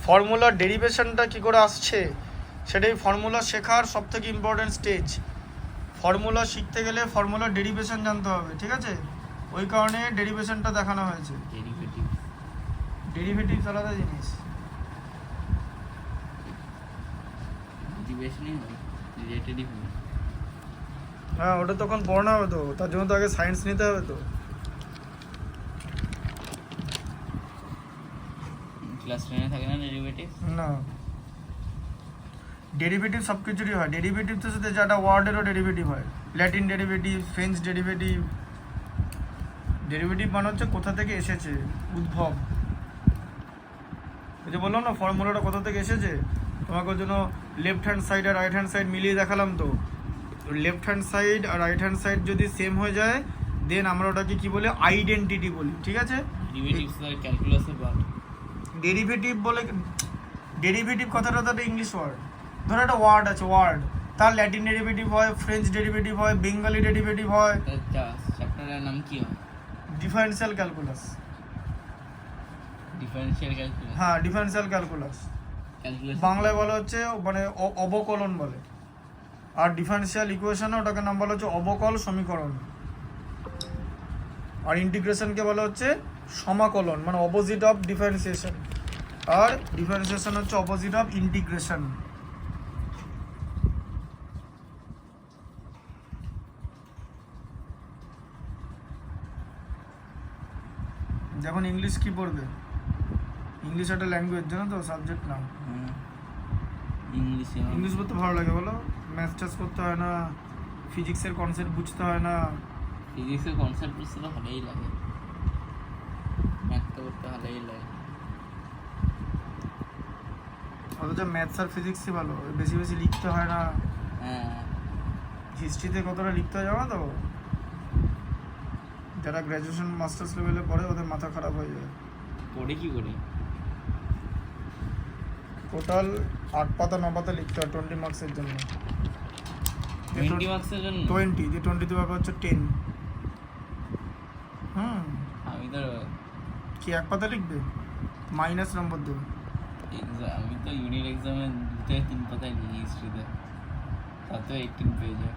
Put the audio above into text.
ফর্মুলার ডেরিভেশনটা কি করে আসছে সেটাই ফর্মুলা শেখার সবথেকে ইম্পর্টেন্ট স্টেজ। ফর্মুলা শিখতে গেলে ফর্মুলার ডেরিভেশন জানতে হবে, ঠিক আছে? ওই কারণে ডেরিভেশনটা দেখানো হয়েছে। ডেরিভেটিভ আলাদা জিনিস। হ্যাঁ, ওটা তখন পড়ানো হবে তো, তার জন্য তো আগে সায়েন্স নিতে হবে তো। ক্লাস 10 থাকে না ডেরিভেটিভ? না, ডেরিভেটিভ সব কিছুরই হয়। ডেরিভেটিভ তো শুধু যেটা ওয়ার্ডেরও ডেরিভেটিভ হয়, Latin derivative, French derivative. Derivative মানে হচ্ছে কোথা থেকে এসেছে, উদ্ভব। এই যে বললাম না ফর্মুলাটা কোথা থেকে এসেছে, তোমাকে ওই জন্য লেফট হ্যান্ড সাইড আর রাইট হ্যান্ড সাইড মিলিয়ে দেখালাম তো। লেফট হ্যান্ড সাইড আর রাইট হ্যান্ড সাইড যদি সেম হয়ে যায় দেন আমরা ওটাকে কি বলে, আইডেন্টিটি বলি, ঠিক আছে? ডেরিভেটিভস আর ক্যালকুলাসে পার্ট। ডেরিভেটিভ বলে, ডেরিভেটিভ কথাটা তো একটা ইংলিশ ওয়ার্ড। ধরো একটা ওয়ার্ড আছে, ওয়ার্ড, তার ল্যাটিন ডেরিভেটিভ হয়, ফ্রেঞ্চ ডেরিভেটিভ হয়, বেঙ্গলি ডেরিভেটিভ হয়। চ্যাপ্টারের নাম কি হয়? Differential calculus. Differential calculus. হ্যাঁ, ডিফারেন্সিয়াল ক্যালকুলাস। বাংলায় বলা হচ্ছে মানে অবকলন বলে, আর ডিফারেন্সিয়াল ইকুয়েশনে ওটাকে নাম বলা হচ্ছে অবকল সমীকরণ। আর ইন্টিগ্রেশনকে বলা হচ্ছে সমাকলন, মানে অপোজিট অফ ডিফারেন্সিয়েশন। আর ডিফারেন্সিয়েশন হচ্ছে অপোজিট অফ ইন্টিগ্রেশন। যখন ইংলিশ কি পড়বে, ইংলিশ একটা ল্যাঙ্গুয়েজ, জানো তো, সাবজেক্ট না। ইংলিশ পড়তে ভালো লাগে বলো? ম্যাথ টাচ করতে হয় না, ফিজিক্সের কনসেপ্ট বুঝতে হয় না। ফিজিক্সের কনসেপ্ট বুঝতে তো ভালোই লাগে, ম্যাথ তো করতে ভালোই লাগে। অথচ ম্যাথস আর ফিজিক্সই ভালো, বেশি বেশি লিখতে হয় না। হ্যাঁ, হিস্ট্রিতে কতটা লিখতে হয় জানো তো? যারা গ্র্যাজুয়েশন মাস্টার্স লেভেলে পড়ে ওদের মাথা খারাপ হয়ে যায়। পড়ে কি করে? টোটাল 8 পাতা 9 পাতা লিখতে হয় 20 মার্কসের জন্য। 20 মার্কসের জন্য? 20 দিয়ে 20 দিয়ে ভাগ হচ্ছে 10। আমি তো কি 1 পাতা লিখবে, মাইনাস নম্বর দেবে। আমি তো ইউনিট এক্সামে 2 থেকে 3 পাতায় লিখি হিস্ট্রিতে, তাতে 18 পেয়ে যায়।